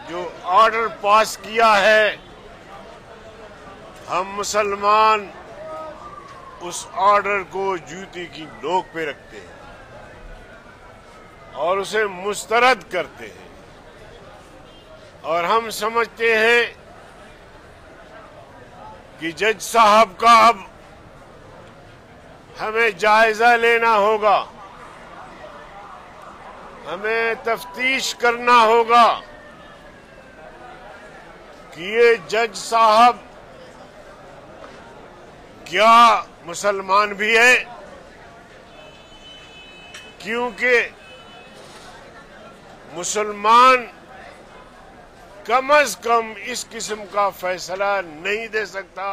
जो order pass किया है, हम मुसलमान उस ऑर्डर को जूते की नोक पे रखते हैं और उसे मुस्तरद करते हैं। और हम समझते हैं कि जज साहब का अब हमें जायजा लेना होगा, हमें तफ्तीश करना होगा कि ये जज साहब क्या मुसलमान भी है, क्योंकि मुसलमान कम से कम इस किस्म का फैसला नहीं दे सकता।